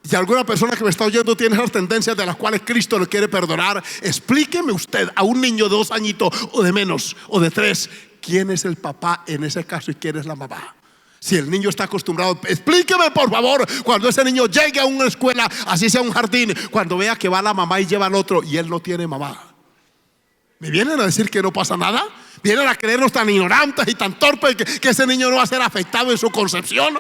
Si alguna persona que me está oyendo tiene esas tendencias de las cuales Cristo le quiere perdonar, explíqueme usted a un niño de 2 añitos o de menos o de 3, ¿quién es el papá en ese caso y quién es la mamá? Si el niño está acostumbrado, explíqueme por favor, cuando ese niño llegue a una escuela, así sea un jardín, cuando vea que va la mamá y lleva al otro y él no tiene mamá. ¿Me vienen a decir que no pasa nada? ¿Vienen a creernos tan ignorantes y tan torpes que ese niño no va a ser afectado en su concepción?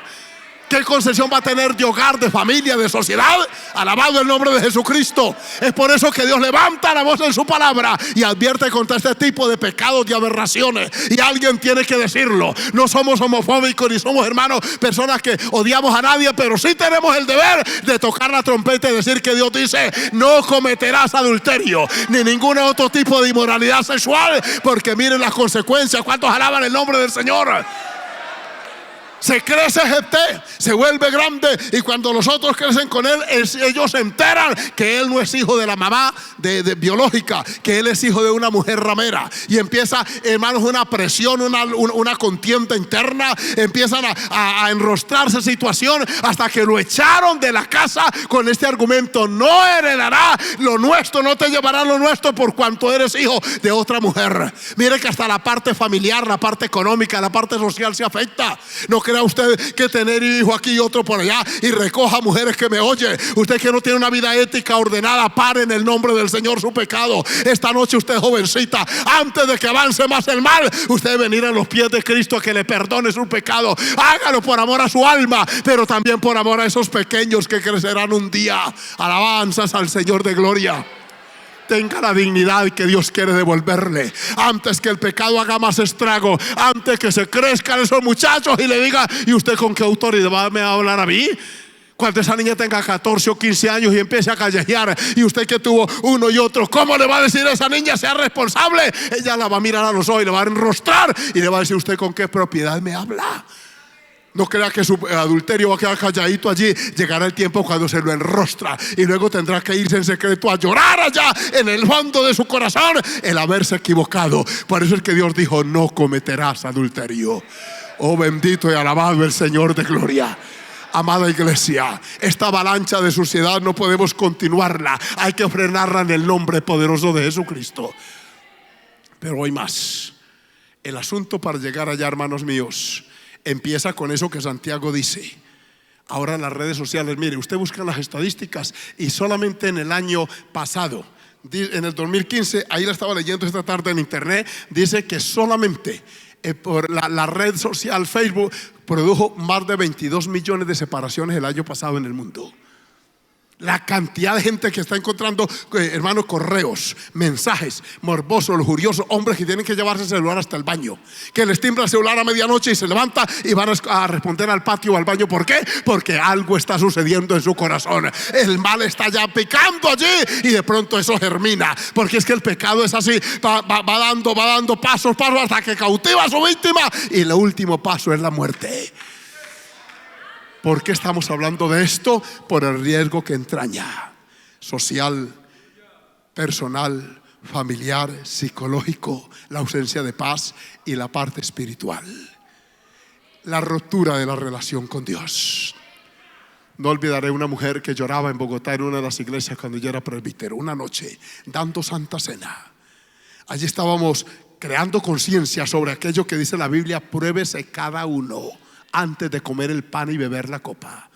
¿Qué concepción va a tener de hogar, de familia, de sociedad? Alabado el nombre de Jesucristo. Es por eso que Dios levanta la voz en su palabra y advierte contra este tipo de pecados y aberraciones. Y alguien tiene que decirlo. No somos homofóbicos ni somos, hermanos, personas que odiamos a nadie, pero sí tenemos el deber de tocar la trompeta y decir que Dios dice: no cometerás adulterio ni ningún otro tipo de inmoralidad sexual, porque miren las consecuencias. ¿Cuántos alaban el nombre del Señor? Se crece Jefté, se vuelve grande, y cuando los otros crecen con él, ellos se enteran que él no es hijo de la mamá de biológica, que él es hijo de una mujer ramera. Y empieza, hermanos, una presión, una contienda interna. Empiezan a enrostrarse situación hasta que lo echaron de la casa con este argumento: no heredará lo nuestro, no te llevará lo nuestro por cuanto eres hijo de otra mujer. Mire que hasta la parte familiar, la parte económica, la parte social se afecta. No crea usted que tener hijo aquí y otro por allá, y recoja mujeres que me oye. Usted que no tiene una vida ética ordenada, pare en el nombre del Señor su pecado. Esta noche usted, jovencita, antes de que avance más el mal, usted debe venir a los pies de Cristo a que le perdone su pecado. Hágalo por amor a su alma, pero también por amor a esos pequeños que crecerán un día. Alabanzas al Señor de gloria. Tenga la dignidad que Dios quiere devolverle antes que el pecado haga más estrago, antes que se crezcan esos muchachos y le diga: ¿y usted con qué autoridad me va a hablar a mí? Cuando esa niña tenga 14 o 15 años y empiece a callejear, y usted que tuvo uno y otro, ¿cómo le va a decir a esa niña sea responsable? Ella la va a mirar a los ojos y le va a enrostrar y le va a decir: ¿usted con qué propiedad me habla? No crea que su adulterio va a quedar calladito allí. Llegará el tiempo cuando se lo enrostra y luego tendrá que irse en secreto a llorar allá en el fondo de su corazón el haberse equivocado. Por eso es que Dios dijo: no cometerás adulterio. Oh, bendito y alabado el Señor de gloria. Amada iglesia, esta avalancha de suciedad no podemos continuarla. Hay que frenarla en el nombre poderoso de Jesucristo. Pero hay más. El asunto para llegar allá, hermanos míos, empieza con eso que Santiago dice. Ahora las redes sociales, mire, usted busca las estadísticas y solamente en el año pasado, en el 2015, ahí la estaba leyendo esta tarde en internet, dice que solamente por la red social Facebook produjo más de 22 millones de separaciones el año pasado en el mundo. La cantidad de gente que está encontrando, hermanos, correos, mensajes morbosos, lujuriosos, hombres que tienen que llevarse el celular hasta el baño, que les timbra el celular a medianoche y se levanta y van a responder al patio o al baño. ¿Por qué? Porque algo está sucediendo en su corazón. El mal está ya picando allí y de pronto eso germina, porque es que el pecado es así, va dando pasos hasta que cautiva a su víctima y el último paso es la muerte. ¿Por qué estamos hablando de esto? Por el riesgo que entraña: social, personal, familiar, psicológico, la ausencia de paz y la parte espiritual. La rotura de la relación con Dios. No olvidaré una mujer que lloraba en Bogotá en una de las iglesias cuando yo era presbítero, una noche dando Santa Cena. Allí estábamos creando conciencia sobre aquello que dice la Biblia: pruébese cada uno antes de comer el pan y beber la copa.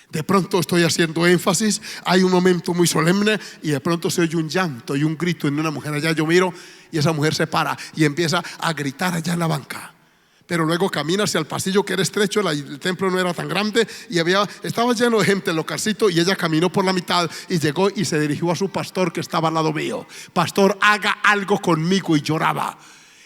De pronto estoy haciendo énfasis, hay un momento muy solemne y de pronto se oye un llanto y un grito en una mujer allá. Yo miro y esa mujer se para y empieza a gritar allá en la banca. Pero luego camina hacia el pasillo que era estrecho, el templo no era tan grande y estaba lleno de gente en localcito, y ella caminó por la mitad y llegó y se dirigió a su pastor que estaba al lado mío. Pastor, haga algo conmigo. Y lloraba.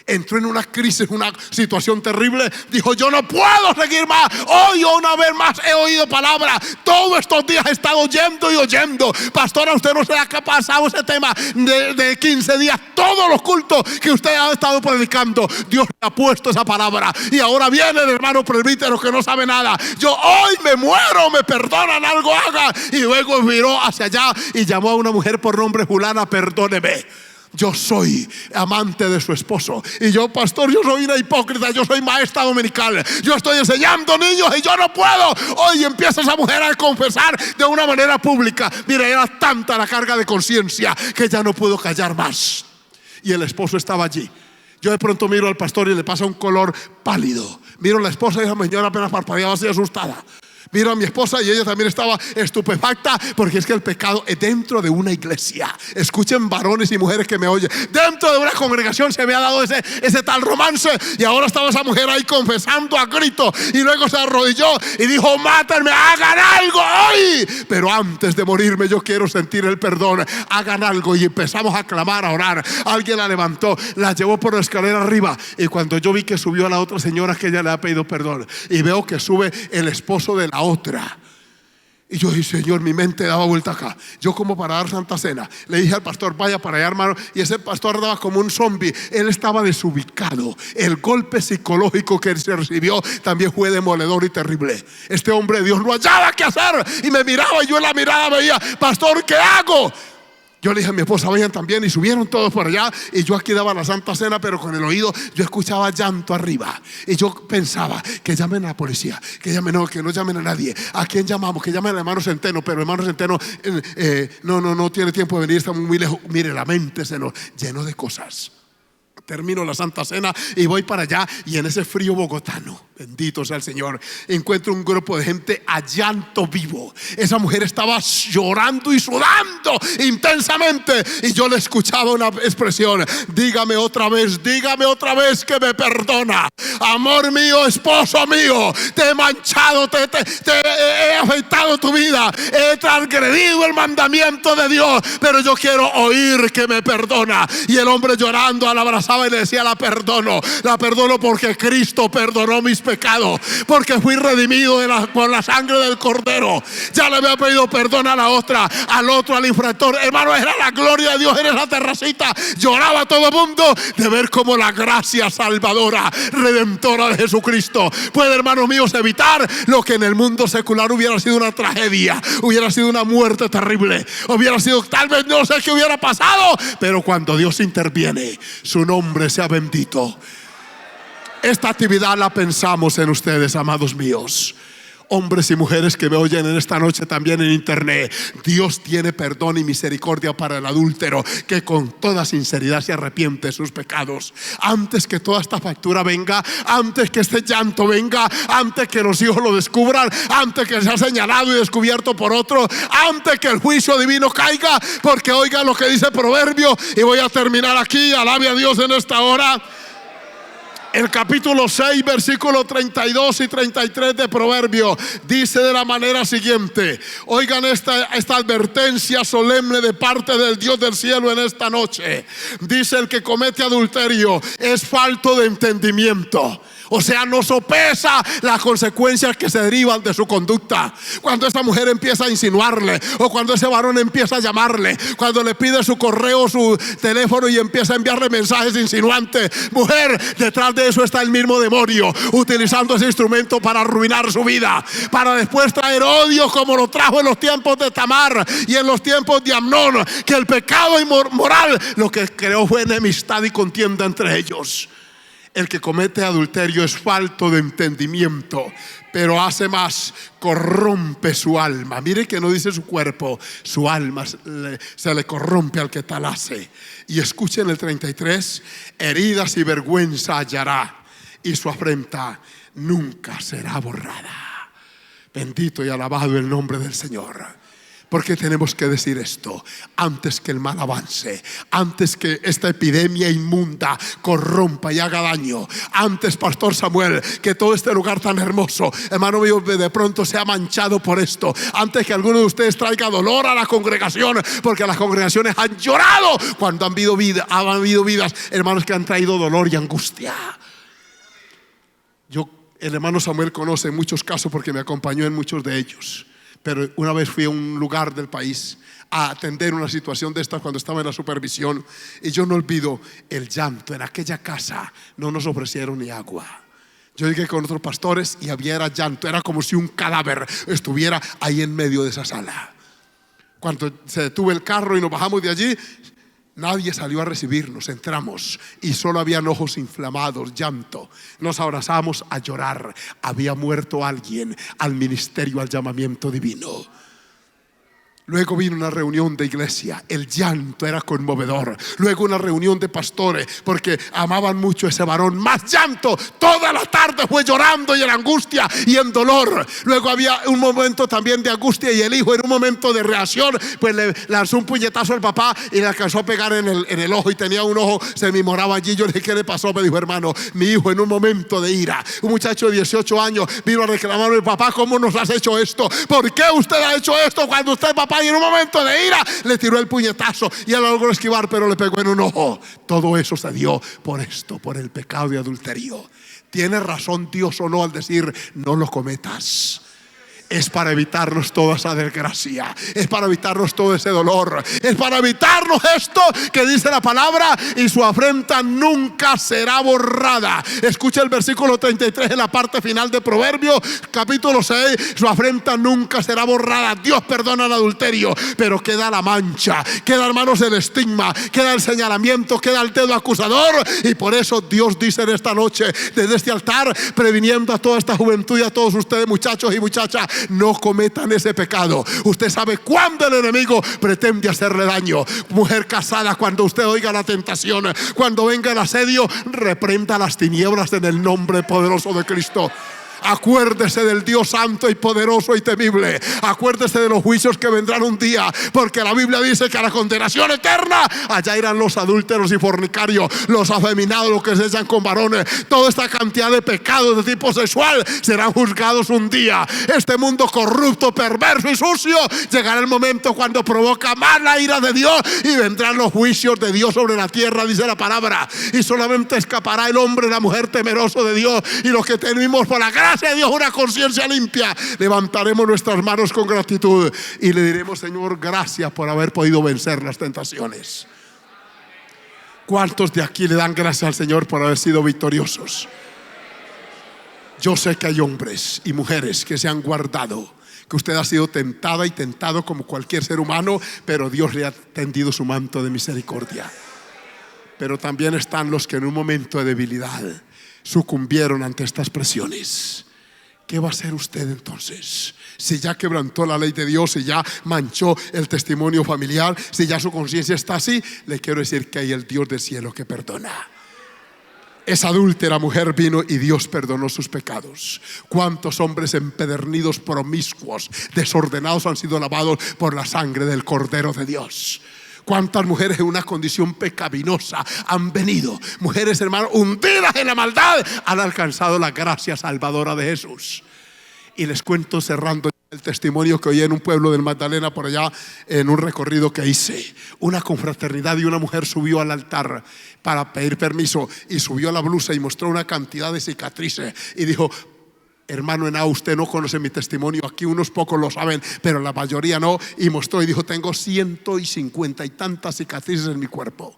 Entró en una crisis, una situación terrible. Dijo: yo no puedo seguir más. Hoy una vez más he oído palabra. Todos estos días he estado oyendo y oyendo. Pastora, usted no se ha pasado ese tema de 15 días. Todos los cultos que usted ha estado predicando, Dios le ha puesto esa palabra. Y ahora viene el hermano presbítero que no sabe nada. Yo hoy me muero, me perdonan, algo haga. Y luego miró hacia allá y llamó a una mujer por nombre fulana: perdóneme, yo soy amante de su esposo. Y yo, pastor, yo soy una hipócrita, yo soy maestra dominical, yo estoy enseñando niños y yo no puedo. Hoy empieza esa mujer a confesar de una manera pública. Mira, era tanta la carga de conciencia que ya no pudo callar más. Y el esposo estaba allí. Yo de pronto miro al pastor y le pasa un color pálido. Miro a la esposa y esa señora apenas parpadeaba así asustada. Miro a mi esposa y ella también estaba estupefacta, porque es que el pecado es dentro de una iglesia. Escuchen, varones y mujeres que me oyen, dentro de una congregación se me ha dado ese tal romance. Y ahora estaba esa mujer ahí confesando a grito, y luego se arrodilló y dijo: mátenme, hagan algo hoy. Pero antes de morirme yo quiero sentir el perdón. Hagan algo. Y empezamos a clamar, a orar. Alguien la levantó, la llevó por la escalera arriba, y cuando yo vi que subió a la otra señora que ella le ha pedido perdón, y veo que sube el esposo de la otra, y yo dije: Señor, mi mente daba vuelta acá. Yo, como para dar Santa Cena, le dije al pastor: vaya para allá, hermano. Y ese pastor andaba como un zombie. Él estaba desubicado. El golpe psicológico que él se recibió también fue demoledor y terrible. Este hombre de Dios no hallaba qué hacer y me miraba, y yo en la mirada veía: pastor, ¿qué hago? Yo le dije a mi esposa: vayan también. Y subieron todos por allá, y yo aquí daba la Santa Cena, pero con el oído yo escuchaba llanto arriba. Y yo pensaba: que llamen a la policía, que no llamen a nadie. ¿A quién llamamos? Que llamen al hermano Centeno. Pero el hermano Centeno no tiene tiempo de venir, está muy lejos. Mire, la mente se nos llenó de cosas. Termino la Santa Cena y voy para allá, y en ese frío bogotano, bendito sea el Señor, encuentro un grupo de gente a llanto vivo. Esa mujer estaba llorando y sudando intensamente, y yo le escuchaba una expresión: dígame otra vez que me perdona. Amor mío, esposo mío, te he manchado, te he afectado tu vida, he transgredido el mandamiento de Dios, pero yo quiero oír que me perdona. Y el hombre llorando al abrazar abrazaba y le decía: la perdono porque Cristo perdonó mis pecados, porque fui redimido por la sangre del Cordero. Ya le había pedido perdón a la otra, al otro, al infractor. Hermano, era la gloria de Dios en esa terracita. Lloraba todo el mundo de ver cómo la gracia salvadora, redentora de Jesucristo puede, hermanos míos, evitar lo que en el mundo secular hubiera sido una tragedia, hubiera sido una muerte terrible, hubiera sido, tal vez no sé qué hubiera pasado, pero cuando Dios interviene, su nombre sea bendito. Esta actividad la pensamos en ustedes, amados míos. Hombres y mujeres que me oyen en esta noche también en internet, Dios tiene perdón y misericordia para el adúltero que con toda sinceridad se arrepiente de sus pecados. Antes que toda esta factura venga, antes que este llanto venga, antes que los hijos lo descubran, antes que sea señalado y descubierto por otro, antes que el juicio divino caiga, porque oiga lo que dice Proverbio, y voy a terminar aquí. Alabe a Dios en esta hora. El capítulo 6, versículos 32 y 33 de Proverbio dice de la manera siguiente. Oigan esta advertencia solemne de parte del Dios del cielo en esta noche. Dice: el que comete adulterio es falto de entendimiento. O sea, no sopesa las consecuencias que se derivan de su conducta. Cuando esa mujer empieza a insinuarle, o cuando ese varón empieza a llamarle, cuando le pide su correo, su teléfono y empieza a enviarle mensajes insinuantes, mujer, detrás de eso está el mismo demonio, utilizando ese instrumento para arruinar su vida, para después traer odio, como lo trajo en los tiempos de Tamar y en los tiempos de Amnón, que el pecado inmoral lo que creó fue enemistad y contienda entre ellos. El que comete adulterio es falto de entendimiento, pero hace más, corrompe su alma. Mire que no dice su cuerpo, su alma se le corrompe al que tal hace. Y escuchen el 33: heridas y vergüenza hallará, y su afrenta nunca será borrada. Bendito y alabado el nombre del Señor. ¿Por qué tenemos que decir esto? Antes que el mal avance, antes que esta epidemia inmunda corrompa y haga daño, antes, Pastor Samuel, que todo este lugar tan hermoso, hermano mío, de pronto sea manchado por esto, antes que alguno de ustedes traiga dolor a la congregación, porque las congregaciones han llorado cuando han habido vidas, hermanos, que han traído dolor y angustia. El hermano Samuel conoce muchos casos porque me acompañó en muchos de ellos. Pero una vez fui a un lugar del país a atender una situación de esta cuando estaba en la supervisión, y yo no olvido el llanto. En aquella casa no nos ofrecieron ni agua. Yo llegué con otros pastores y era llanto. Era como si un cadáver estuviera ahí en medio de esa sala. Cuando se detuvo el carro y nos bajamos de allí, nadie salió a recibirnos. Entramos y solo habían ojos inflamados, llanto. Nos abrazamos a llorar. Había muerto alguien al ministerio, al llamamiento divino. Luego vino una reunión de iglesia, el llanto era conmovedor. Luego una reunión de pastores, porque amaban mucho a ese varón. Más llanto, toda la tarde fue llorando y en angustia y en dolor. Luego había un momento también de angustia, y el hijo en un momento de reacción pues le lanzó un puñetazo al papá y le alcanzó a pegar en el ojo, y tenía un ojo, se me moraba allí. Yo le dije: ¿qué le pasó? Me dijo: hermano, mi hijo en un momento de ira, un muchacho de 18 años vino a reclamarme: papá, ¿cómo nos has hecho esto? ¿Por qué usted ha hecho esto cuando usted, papá? Y en un momento de ira le tiró el puñetazo y él lo logró esquivar, pero le pegó en un ojo. Todo eso se dio por esto, por el pecado de adulterio. ¿Tiene razón Dios o no al decir no lo cometas? Es para evitarnos toda esa desgracia, es para evitarnos todo ese dolor, es para evitarnos esto que dice la palabra: y su afrenta nunca será borrada. Escucha el versículo 33 en la parte final de Proverbios capítulo 6: su afrenta nunca será borrada. Dios perdona el adulterio, pero queda la mancha, queda, hermanos, el estigma, queda el señalamiento, queda el dedo acusador. Y por eso Dios dice en esta noche, desde este altar, previniendo a toda esta juventud y a todos ustedes, muchachos y muchachas: no cometan ese pecado. Usted sabe cuándo el enemigo pretende hacerle daño. Mujer casada, cuando usted oiga la tentación, cuando venga el asedio, reprenda las tinieblas en el nombre poderoso de Cristo. Acuérdese del Dios santo y poderoso y temible. Acuérdese de los juicios que vendrán un día, porque la Biblia dice que a la condenación eterna allá irán los adúlteros y fornicarios, los afeminados, los que se echan con varones. Toda esta cantidad de pecados de tipo sexual serán juzgados un día. Este mundo corrupto, perverso y sucio, llegará el momento cuando provoca más la ira de Dios y vendrán los juicios de Dios sobre la tierra, dice la palabra. Y solamente escapará el hombre y la mujer temeroso de Dios, y los que tenemos por la gracia de Dios una conciencia limpia, levantaremos nuestras manos con gratitud y le diremos: Señor, gracias por haber podido vencer las tentaciones. ¿Cuántos de aquí le dan gracias al Señor por haber sido victoriosos? Yo sé que hay hombres y mujeres que se han guardado, que usted ha sido tentada y tentado como cualquier ser humano, pero Dios le ha tendido su manto de misericordia. Pero también están los que en un momento de debilidad sucumbieron ante estas presiones. ¿Qué va a hacer usted entonces? Si ya quebrantó la ley de Dios, si ya manchó el testimonio familiar, si ya su conciencia está así, le quiero decir que hay el Dios del cielo que perdona. Esa adúltera mujer vino y Dios perdonó sus pecados. ¿Cuántos hombres empedernidos, promiscuos, desordenados han sido lavados por la sangre del Cordero de Dios? ¿Cuántas mujeres en una condición pecaminosa han venido? Mujeres, hermanos, hundidas en la maldad, han alcanzado la gracia salvadora de Jesús. Y les cuento, cerrando, el testimonio que oí en un pueblo del Magdalena, por allá, en un recorrido que hice. Una confraternidad, y una mujer subió al altar para pedir permiso y subió la blusa y mostró una cantidad de cicatrices y dijo: hermano Henao, usted no conoce mi testimonio, aquí unos pocos lo saben, pero la mayoría no. Y mostró y dijo: tengo 150 y tantas cicatrices en mi cuerpo.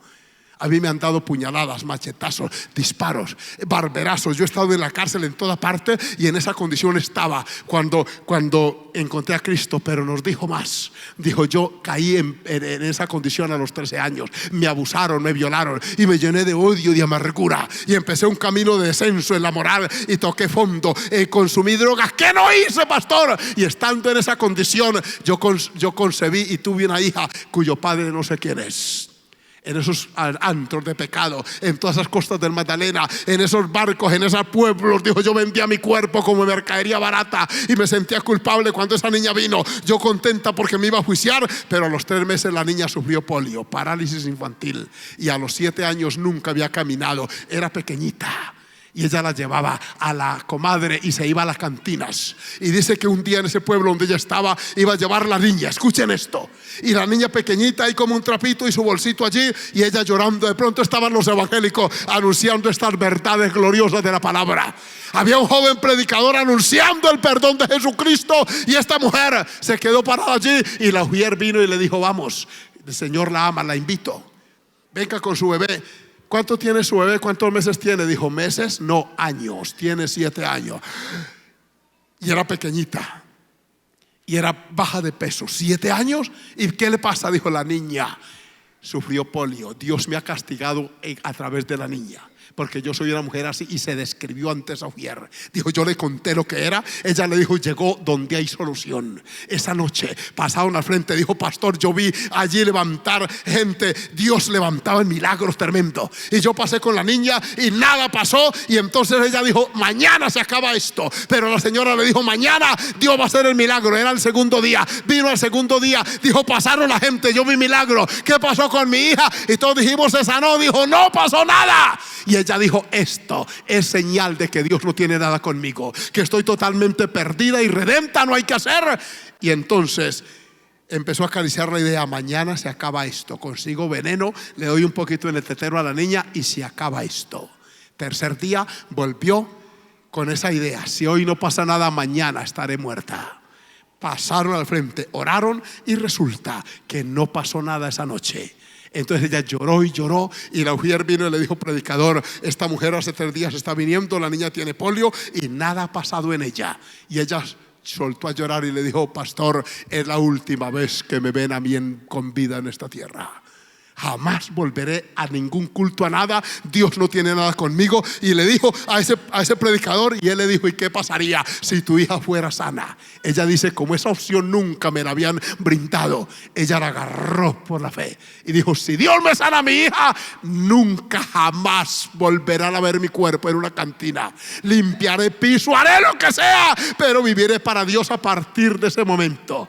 A mí me han dado puñaladas, machetazos, disparos, barberazos. Yo he estado en la cárcel en toda parte y en esa condición estaba cuando encontré a Cristo. Pero nos dijo más. Dijo: yo caí en esa condición a los 13 años. Me abusaron, me violaron y me llené de odio y de amargura. Y empecé un camino de descenso en la moral y toqué fondo. Consumí drogas. ¿Qué no hice, pastor? Y estando en esa condición, yo concebí y tuve una hija cuyo padre no sé quién es. En esos antros de pecado, en todas esas costas del Magdalena, en esos barcos, en esos pueblos, dijo: yo vendía mi cuerpo como mercadería barata y me sentía culpable cuando esa niña vino. Yo contenta porque me iba a juiciar, pero a los 3 meses la niña sufrió polio, parálisis infantil, y a los 7 años nunca había caminado. Era pequeñita. Y ella la llevaba a la comadre y se iba a las cantinas. Y dice que un día en ese pueblo donde ella estaba, iba a llevar la niña. Escuchen esto. Y la niña pequeñita ahí como un trapito y su bolsito allí, y ella llorando. De pronto estaban los evangélicos anunciando estas verdades gloriosas de la palabra. Había un joven predicador anunciando el perdón de Jesucristo, y esta mujer se quedó parada allí. Y la mujer vino y le dijo: vamos, el Señor la ama, la invito, venga con su bebé. ¿Cuánto tiene su bebé? ¿Cuántos meses tiene? Dijo: meses, no, años. Tiene 7 años. Y era pequeñita. Y era baja de peso. 7 años. ¿Y qué le pasa? Dijo: la niña sufrió polio. Dios me ha castigado a través de la niña, porque yo soy una mujer así. Y se describió ante esa mujer. Dijo: yo le conté lo que era. Ella le dijo: llegó donde hay solución. Esa noche pasaron al frente. Dijo: pastor, yo vi allí levantar gente. Dios levantaba en milagros tremendos. Y yo pasé con la niña y nada pasó. Y entonces ella dijo: mañana se acaba esto. Pero la señora le dijo: mañana Dios va a hacer el milagro. Era el segundo día. Vino el segundo día. Dijo: pasaron la gente, yo vi milagro. ¿Qué pasó con mi hija? Y todos dijimos: se sanó. Dijo: no pasó nada. Y ella dijo: esto es señal de que Dios no tiene nada conmigo, que estoy totalmente perdida y redenta, no hay que hacer. Y entonces empezó a acariciar la idea: mañana se acaba esto, consigo veneno, le doy un poquito en el tetero a la niña y se acaba esto. Tercer día volvió con esa idea: si hoy no pasa nada, mañana estaré muerta. Pasaron al frente, oraron y resulta que no pasó nada esa noche. Entonces ella lloró y lloró, y la mujer vino y le dijo: predicador, esta mujer hace 3 días está viniendo, la niña tiene polio y nada ha pasado en ella. Y ella soltó a llorar y le dijo: pastor, es la última vez que me ven a mí con vida en esta tierra. jamás volveré a ningún culto, a nada. Dios no tiene nada conmigo. Y le dijo a ese predicador, y él le dijo: ¿y qué pasaría si tu hija fuera sana? Ella dice, como esa opción nunca me la habían brindado, ella la agarró por la fe y dijo: si Dios me sana a mi hija, nunca jamás volverán a ver mi cuerpo en una cantina. Limpiaré piso, haré lo que sea, pero viviré para Dios a partir de ese momento.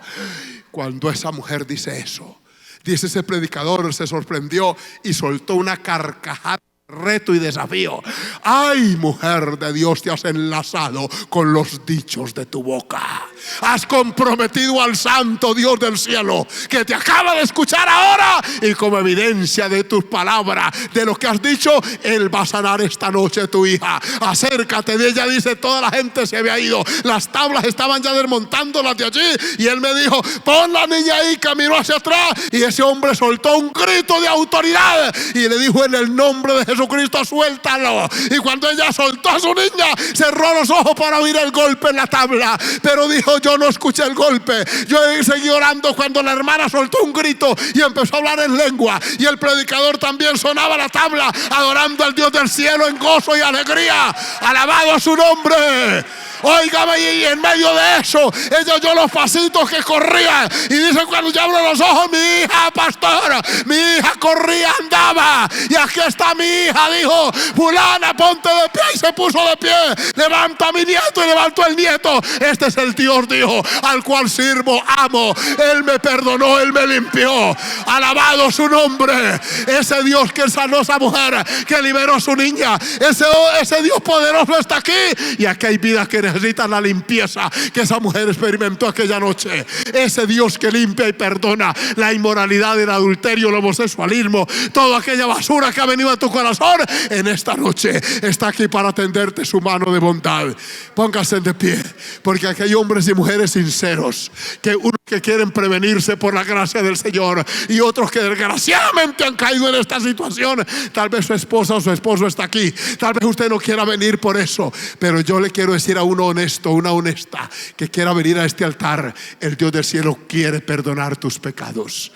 Cuando esa mujer dice eso, dice ese predicador, se sorprendió y soltó una carcajada, reto y desafío. Ay, mujer de Dios, te has enlazado con los dichos de tu boca. Has comprometido al santo Dios del cielo, que te acaba de escuchar ahora, y como evidencia de tus palabras, de lo que has dicho, Él va a sanar esta noche tu hija. Acércate de ella. Dice, toda la gente se había ido, las tablas estaban ya desmontándolas de allí, y él me dijo: pon la niña ahí. Caminó hacia atrás y ese hombre soltó un grito de autoridad y le dijo: en el nombre de Jesucristo, suéltalo. Y cuando ella soltó a su niña, cerró los ojos para oír el golpe en la tabla, pero dijo: yo no escuché el golpe. Yo seguí orando cuando la hermana soltó un grito y empezó a hablar en lengua, y el predicador también sonaba la tabla, adorando al Dios del cielo en gozo y alegría. Alabado a su nombre. Óigame, y en medio de eso, ella oyó los pasitos que corrían, y dice: cuando yo abro los ojos, mi hija, pastor, mi hija corría, andaba, y aquí está mi hija. Dijo: fulana, ponte de pie, y se puso de pie. Levanta a mi nieto, y levantó el nieto. Este es el Dios, dijo, al cual sirvo, amo. Él me perdonó, Él me limpió. Alabado su nombre. Ese Dios que sanó a esa mujer, que liberó a su niña, ese Dios poderoso está aquí. Y aquí hay vidas que necesitan la limpieza que esa mujer experimentó aquella noche. Ese Dios que limpia y perdona la inmoralidad, el adulterio, el homosexualismo, toda aquella basura que ha venido a tu corazón, en esta noche está aquí para tenderte su mano de bondad. Póngase de pie, porque aquí hay hombres y mujeres sinceros, que unos que quieren prevenirse por la gracia del Señor, y otros que desgraciadamente han caído en esta situación. Tal vez su esposa o su esposo está aquí, tal vez usted no quiera venir por eso, pero yo le quiero decir a uno honesto, una honesta, que quiera venir a este altar: el Dios del cielo quiere perdonar tus pecados.